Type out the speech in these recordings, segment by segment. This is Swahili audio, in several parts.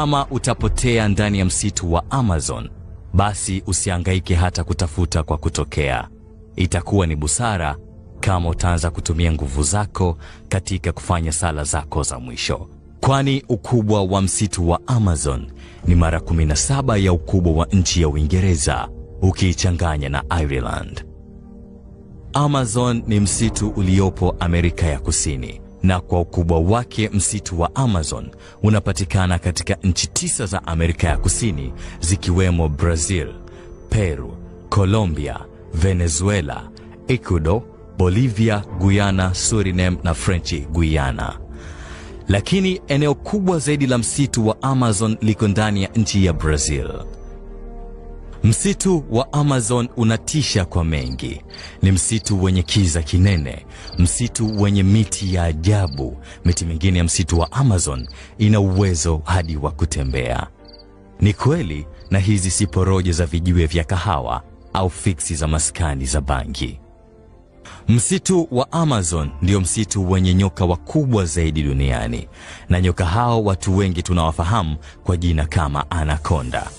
Kama utapotea ndani ya msitu wa Amazon, basi usihangaike hata kutafuta kwa kutokea. Itakuwa ni busara kama utaanza kutumia nguvu zako katika kufanya sala zako za mwisho. Kwani ukubwa wa msitu wa Amazon ni mara 17 ya ukubwa wa nchi ya Uingereza ukiichanganya na Ireland. Amazon ni msitu uliopo Amerika ya Kusini, na kwa ukubwa wake msitu wa Amazon unapatikana katika nchi 9 za Amerika ya Kusini zikiwemo Brazil, Peru, Colombia, Venezuela, Ecuador, Bolivia, Guyana, Suriname na French Guyana. Lakini eneo kubwa zaidi la msitu wa Amazon liko ndani ya nchi ya Brazil. Msitu wa Amazon unatisha kwa mengi. Ni msitu wenye kiza kinene, msitu wenye miti ya ajabu. Miti mingine ya msitu wa Amazon ina uwezo hadi wa kutembea. Ni kweli, na hizi si porojo za vijiwe vya kahawa au fiksi za maskani za bangi. Msitu wa Amazon ndio msitu wenye nyoka wakubwa zaidi duniani, na nyoka hao watu wengi tunawafahamu kwa jina kama anaconda.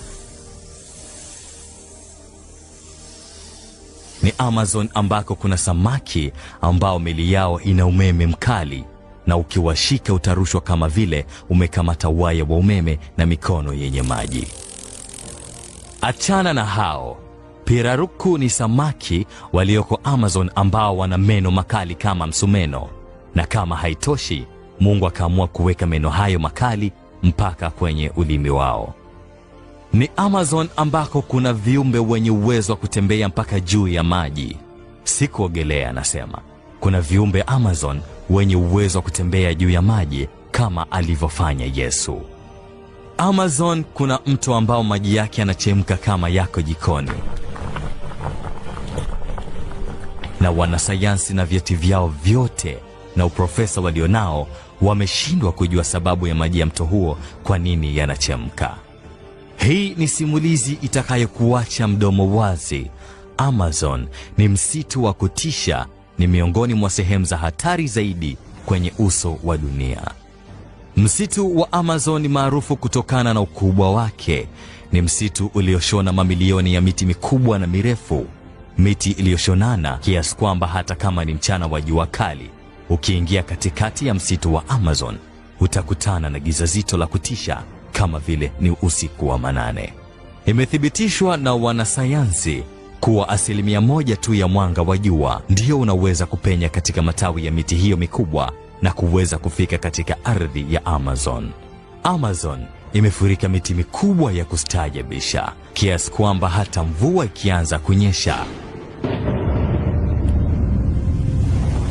Ni Amazon ambako kuna samaki ambao mili yao ina umeme mkali, na ukiwashika utarushwa kama vile umekamata waya wa umeme na mikono yenye maji. Achana na hao. Piraruku ni samaki walioko Amazon ambao wana meno makali kama msumeno, na kama haitoshi, Mungu akaamua kuweka meno hayo makali mpaka kwenye ulimi wao. Ni Amazon ambako kuna viumbe wenye uwezo wa kutembea mpaka juu ya maji. Si kuogelea, anasema. Kuna viumbe Amazon wenye uwezo wa kutembea juu ya maji kama alivyofanya Yesu. Amazon kuna mto ambao maji yake yanachemka kama yako jikoni. Na wanasayansi na vyeti vyao vyote na uprofesa walionao wameshindwa kujua sababu ya maji ya mto huo kwa nini yanachemka. Hii ni simulizi itakayokuacha mdomo wazi. Amazon ni msitu wa kutisha, ni miongoni mwa sehemu za hatari zaidi kwenye uso wa dunia. Msitu wa Amazon ni maarufu kutokana na ukubwa wake. Ni msitu ulioshona mamilioni ya miti mikubwa na mirefu, miti iliyoshonana kiasi kwamba hata kama ni mchana wa jua kali, ukiingia katikati ya msitu wa Amazon utakutana na giza zito la kutisha kama vile ni usiku wa manane. Imethibitishwa na wanasayansi kuwa 1% tu ya mwanga wa jua ndio unaweza kupenya katika matawi ya miti hiyo mikubwa na kuweza kufika katika ardhi ya Amazon. Amazon imefurika miti mikubwa ya kustaajabisha kiasi kwamba hata mvua ikianza kunyesha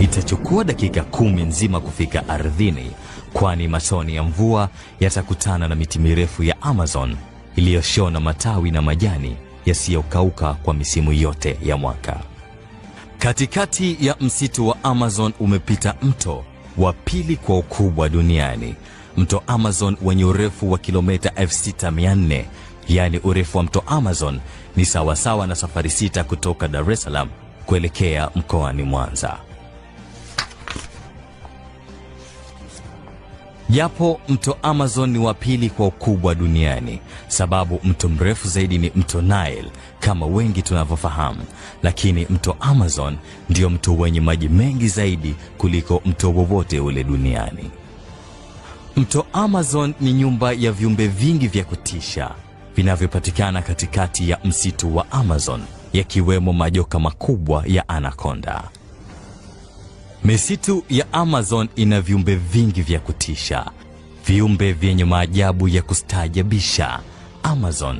itachukua dakika 10 nzima kufika ardhini, kwani matone ya mvua yatakutana na miti mirefu ya Amazon iliyoshona matawi na majani yasiyokauka kwa misimu yote ya mwaka. Katikati ya msitu wa Amazon umepita mto wa pili kwa ukubwa duniani, mto Amazon wenye urefu wa kilomita 6400. Yani urefu wa mto Amazon ni sawasawa na safari 6 kutoka Dar es Salaam kuelekea mkoani Mwanza. Japo mto Amazon ni wa pili kwa ukubwa duniani, sababu mto mrefu zaidi ni mto Nile kama wengi tunavyofahamu, lakini mto Amazon ndio mto wenye maji mengi zaidi kuliko mto wowote ule duniani. Mto Amazon ni nyumba ya viumbe vingi vya kutisha vinavyopatikana katikati ya msitu wa Amazon, yakiwemo majoka makubwa ya anaconda. Misitu ya Amazon ina viumbe vingi vya kutisha, viumbe vyenye maajabu ya kustaajabisha. Amazon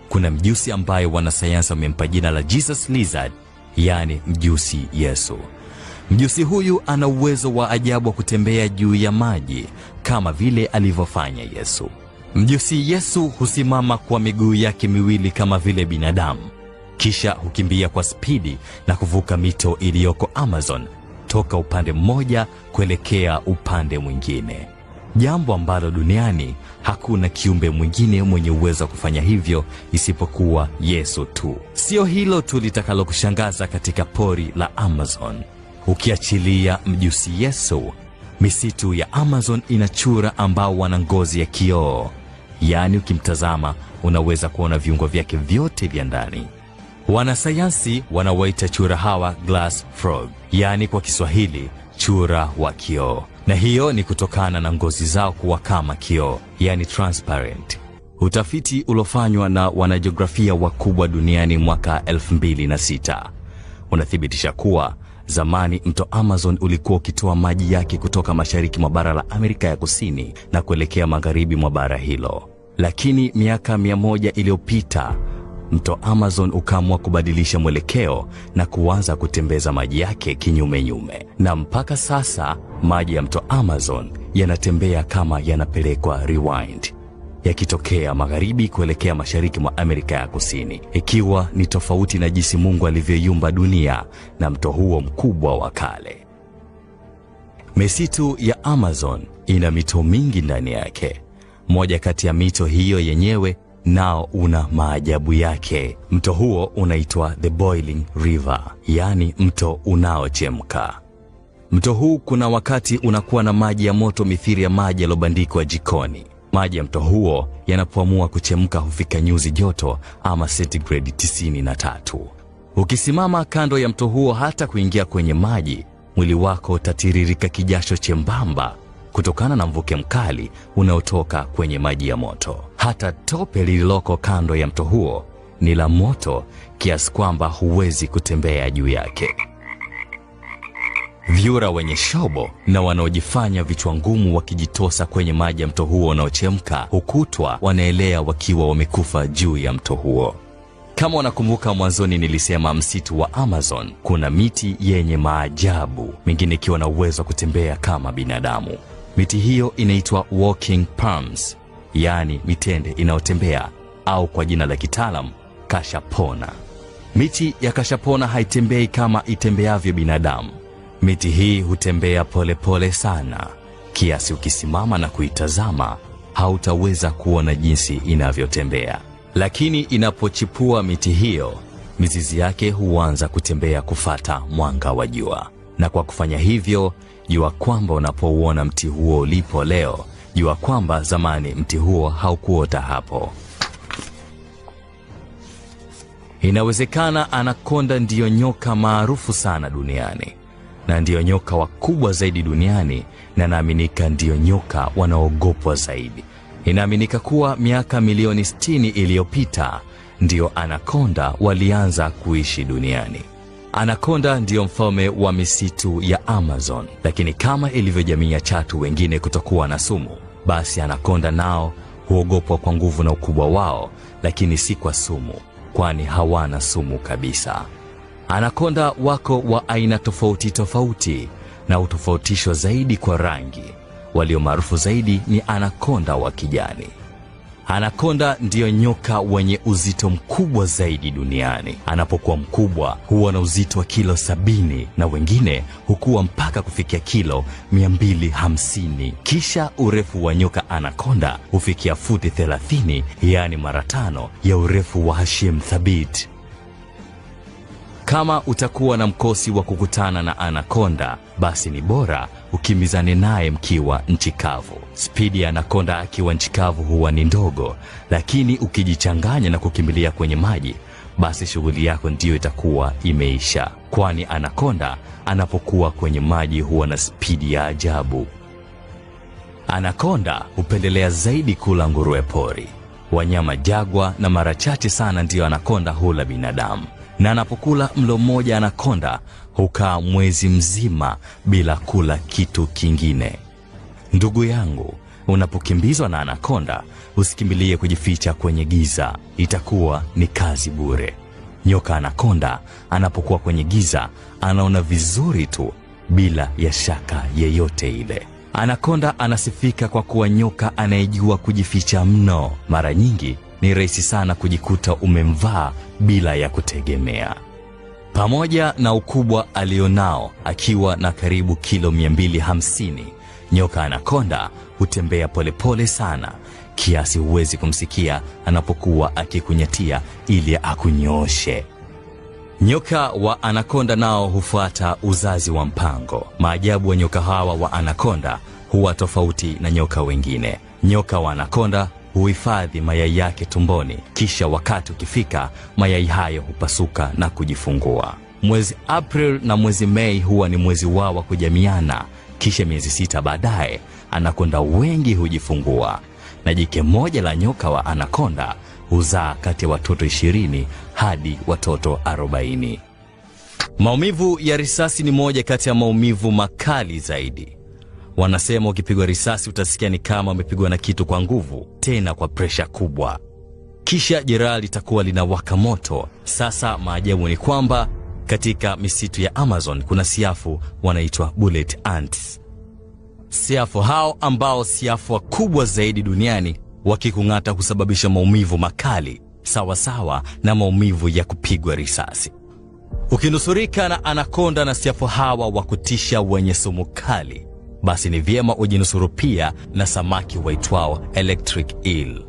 kuna mjusi ambaye wanasayansi wamempa jina la Jesus Lizard, yani mjusi Yesu. Mjusi huyu ana uwezo wa ajabu wa kutembea juu ya maji kama vile alivyofanya Yesu. Mjusi Yesu husimama kwa miguu yake miwili kama vile binadamu, kisha hukimbia kwa spidi na kuvuka mito iliyoko Amazon toka upande mmoja kuelekea upande mwingine, jambo ambalo duniani hakuna kiumbe mwingine mwenye uwezo wa kufanya hivyo isipokuwa Yesu tu. Sio hilo tu litakalo kushangaza katika pori la Amazon. Ukiachilia mjusi Yesu, misitu ya Amazon ina chura ambao wana ngozi ya kioo, yaani ukimtazama unaweza kuona viungo vyake vyote vya ndani. Wanasayansi wanawaita chura hawa glass frog, yaani kwa Kiswahili chura wa kioo, na hiyo ni kutokana na ngozi zao kuwa kama kioo, yaani transparent. Utafiti uliofanywa na wanajiografia wakubwa duniani mwaka 2006 unathibitisha kuwa zamani mto Amazon ulikuwa ukitoa maji yake kutoka mashariki mwa bara la Amerika ya Kusini na kuelekea magharibi mwa bara hilo. Lakini miaka 100 iliyopita mto Amazon ukaamua kubadilisha mwelekeo na kuanza kutembeza maji yake kinyume, na mpaka sasa maji ya mto Amazon yanatembea kama yanapelekwa rewind, yakitokea magharibi kuelekea mashariki mwa Amerika ya Kusini, ikiwa ni tofauti na jinsi Mungu alivyoiumba dunia na mto huo mkubwa wa kale. Misitu ya Amazon ina mito mingi ndani yake. Moja kati ya mito hiyo yenyewe nao una maajabu yake. Mto huo unaitwa The Boiling River, yaani mto unaochemka. Mto huu kuna wakati unakuwa na maji ya moto mithili ya maji yaliyobandikwa jikoni. Maji ya mto huo yanapoamua kuchemka hufika nyuzi joto ama sentigredi 93. Ukisimama kando ya mto huo hata kuingia kwenye maji, mwili wako utatiririka kijasho chembamba kutokana na mvuke mkali unaotoka kwenye maji ya moto. Hata tope lililoko kando ya mto huo ni la moto kiasi kwamba huwezi kutembea juu yake. Vyura wenye shobo na wanaojifanya vichwa ngumu wakijitosa kwenye maji ya mto huo unaochemka hukutwa wanaelea wakiwa wamekufa juu ya mto huo. Kama unakumbuka mwanzoni nilisema msitu wa Amazon kuna miti yenye maajabu, mingine ikiwa na uwezo wa kutembea kama binadamu. Miti hiyo inaitwa walking palms, yaani mitende inayotembea, au kwa jina la kitaalam kashapona. Miti ya kashapona haitembei kama itembeavyo binadamu. Miti hii hutembea polepole sana, kiasi ukisimama na kuitazama hautaweza kuona jinsi inavyotembea. Lakini inapochipua miti hiyo, mizizi yake huanza kutembea kufata mwanga wa jua. Na kwa kufanya hivyo, jua kwamba unapouona mti huo ulipo leo, jua kwamba zamani mti huo haukuota hapo. Inawezekana anakonda ndiyo nyoka maarufu sana duniani, na ndiyo nyoka wakubwa zaidi duniani, na naaminika ndiyo nyoka wanaogopwa zaidi. Inaaminika kuwa miaka milioni 60 iliyopita ndiyo anakonda walianza kuishi duniani. Anakonda ndiyo mfalme wa misitu ya Amazon, lakini kama ilivyo jamii ya chatu wengine kutokuwa na sumu, basi anakonda nao huogopwa kwa nguvu na ukubwa wao, lakini si kwa sumu, kwani hawana sumu kabisa. Anakonda wako wa aina tofauti tofauti na utofautishwa zaidi kwa rangi. Walio maarufu zaidi ni anakonda wa kijani. Anakonda ndiyo nyoka wenye uzito mkubwa zaidi duniani. Anapokuwa mkubwa huwa na uzito wa kilo 70 na wengine hukua mpaka kufikia kilo 250. Kisha urefu wa nyoka anakonda hufikia futi 30, yaani mara 5 ya urefu wa Hashim Thabit. Kama utakuwa na mkosi wa kukutana na anakonda, basi ni bora ukimbizane naye mkiwa nchi kavu. Spidi ya anakonda akiwa nchi kavu huwa ni ndogo, lakini ukijichanganya na kukimbilia kwenye maji, basi shughuli yako ndiyo itakuwa imeisha, kwani anakonda anapokuwa kwenye maji huwa na spidi ya ajabu. Anakonda hupendelea zaidi kula nguruwe pori, wanyama jagwa, na mara chache sana ndiyo anakonda hula binadamu. Na anapokula mlo mmoja anakonda hukaa mwezi mzima bila kula kitu kingine. Ndugu yangu, unapokimbizwa na anakonda, usikimbilie kujificha kwenye giza, itakuwa ni kazi bure. Nyoka anakonda anapokuwa kwenye giza anaona vizuri tu bila ya shaka yeyote ile. Anakonda anasifika kwa kuwa nyoka anayejua kujificha mno. Mara nyingi ni rahisi sana kujikuta umemvaa bila ya kutegemea. Pamoja na ukubwa alionao, akiwa na karibu kilo 250, nyoka anakonda hutembea polepole sana, kiasi huwezi kumsikia anapokuwa akikunyatia ili akunyooshe. Nyoka wa anakonda nao hufuata uzazi wa mpango. Maajabu wa nyoka hawa wa anakonda huwa tofauti na nyoka wengine. Nyoka wa anakonda huhifadhi mayai yake tumboni, kisha wakati ukifika, mayai hayo hupasuka na kujifungua. Mwezi April na mwezi Mei huwa ni mwezi wao wa kujamiana, kisha miezi 6 baadaye anakonda wengi hujifungua, na jike moja la nyoka wa anakonda huzaa kati ya watoto 20 hadi watoto 40. Maumivu ya risasi ni moja kati ya maumivu makali zaidi. Wanasema ukipigwa risasi utasikia ni kama umepigwa na kitu kwa nguvu, tena kwa presha kubwa. Kisha jeraha litakuwa linawaka moto. Sasa maajabu ni kwamba katika misitu ya Amazon kuna siafu wanaitwa bullet ants. Siafu hao ambao siafu kubwa zaidi duniani, wakikung'ata husababisha maumivu makali sawa na maumivu ya kupigwa risasi. Ukinusurika na anakonda na siafu hawa wa kutisha wenye sumu kali, basi ni vyema ujinusuru pia na samaki waitwao electric eel.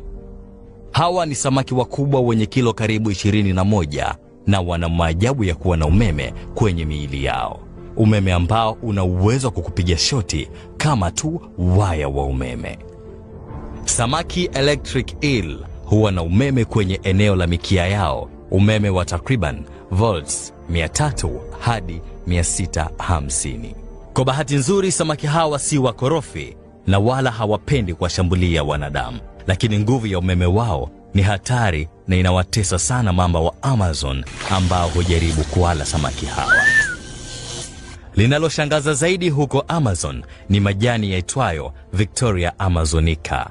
Hawa ni samaki wakubwa wenye kilo karibu 21 na wana maajabu ya kuwa na umeme kwenye miili yao. Umeme ambao una uwezo wa kukupiga shoti kama tu waya wa umeme. Samaki electric eel huwa na umeme kwenye eneo la mikia yao, umeme wa takriban volts 300 hadi 650. Kwa bahati nzuri, samaki hawa si wakorofi na wala hawapendi kuwashambulia wanadamu, lakini nguvu ya umeme wao ni hatari na inawatesa sana mamba wa Amazon ambao hujaribu kuwala samaki hawa. Linaloshangaza zaidi huko Amazon ni majani yaitwayo Victoria Amazonica.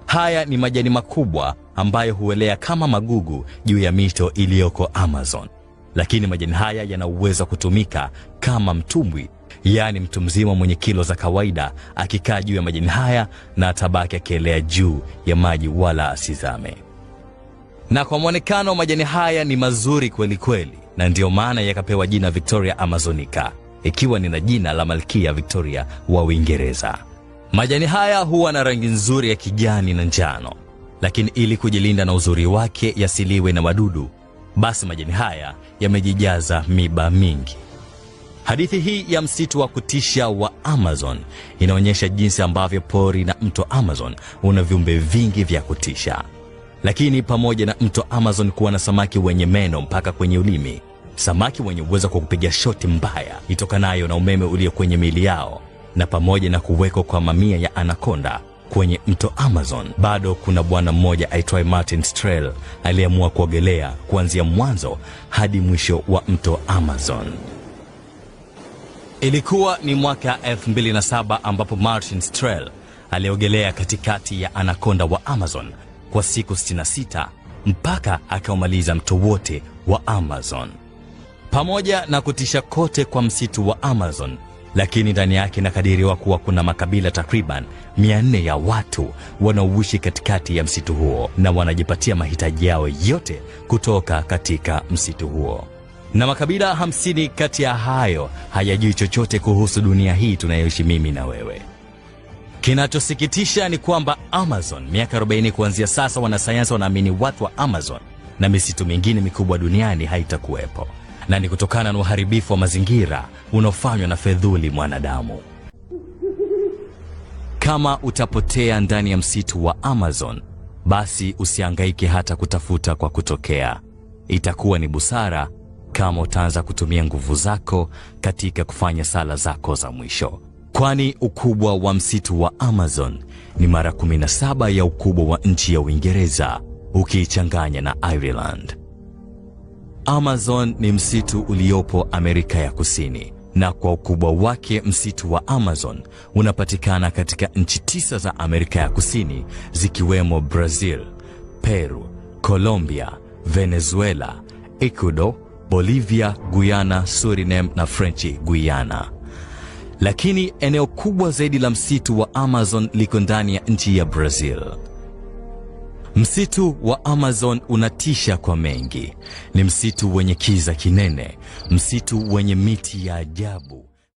Haya ni majani makubwa ambayo huelea kama magugu juu ya mito iliyoko Amazon. Lakini majani haya yana uwezo kutumika kama mtumbwi, yaani mtu mzima mwenye kilo za kawaida akikaa juu ya majani haya na atabaki akielea juu ya maji wala asizame. Na kwa mwonekano majani haya ni mazuri kweli kweli, na ndio maana yakapewa jina Victoria Amazonica, ikiwa ni na jina la Malkia Victoria wa Uingereza. Majani haya huwa na rangi nzuri ya kijani na njano, lakini ili kujilinda na uzuri wake yasiliwe na wadudu, basi majani haya yamejijaza miba mingi. Hadithi hii ya msitu wa kutisha wa Amazon inaonyesha jinsi ambavyo pori na mto Amazon una viumbe vingi vya kutisha. Lakini pamoja na mto Amazon kuwa na samaki wenye meno mpaka kwenye ulimi, samaki wenye uwezo kwa kupiga shoti mbaya itokanayo na umeme ulio kwenye miili yao, na pamoja na kuwekwa kwa mamia ya anakonda kwenye mto Amazon, bado kuna bwana mmoja aitwaye Martin Strel aliamua kuogelea kuanzia mwanzo hadi mwisho wa mto Amazon. Ilikuwa ni mwaka 2007 ambapo Martin Strel aliogelea katikati ya anakonda wa Amazon kwa siku 66 mpaka akaumaliza mto wote wa Amazon. Pamoja na kutisha kote kwa msitu wa Amazon, lakini ndani yake inakadiriwa kuwa kuna makabila takriban 400 ya watu wanaoishi katikati ya msitu huo na wanajipatia mahitaji yao yote kutoka katika msitu huo. Na makabila 50 kati ya hayo hayajui chochote kuhusu dunia hii tunayoishi mimi na wewe. Kinachosikitisha ni kwamba Amazon, miaka 40 kuanzia sasa, wanasayansi wanaamini watu wa Amazon na misitu mingine mikubwa duniani haitakuwepo, na ni kutokana na uharibifu wa mazingira unaofanywa na fedhuli mwanadamu. Kama utapotea ndani ya msitu wa Amazon, basi usihangaike hata kutafuta kwa kutokea. Itakuwa ni busara kama utaanza kutumia nguvu zako katika kufanya sala zako za mwisho, kwani ukubwa wa msitu wa Amazon ni mara 17 ya ukubwa wa nchi ya Uingereza ukiichanganya na Ireland. Amazon ni msitu uliopo Amerika ya Kusini, na kwa ukubwa wake msitu wa Amazon unapatikana katika nchi 9 za Amerika ya Kusini zikiwemo Brazil, Peru, Colombia, Venezuela, Ecuador, Bolivia, Guyana, Suriname na French Guyana. Lakini eneo kubwa zaidi la msitu wa Amazon liko ndani ya nchi ya Brazil. Msitu wa Amazon unatisha kwa mengi. Ni msitu wenye kiza kinene, msitu wenye miti ya ajabu.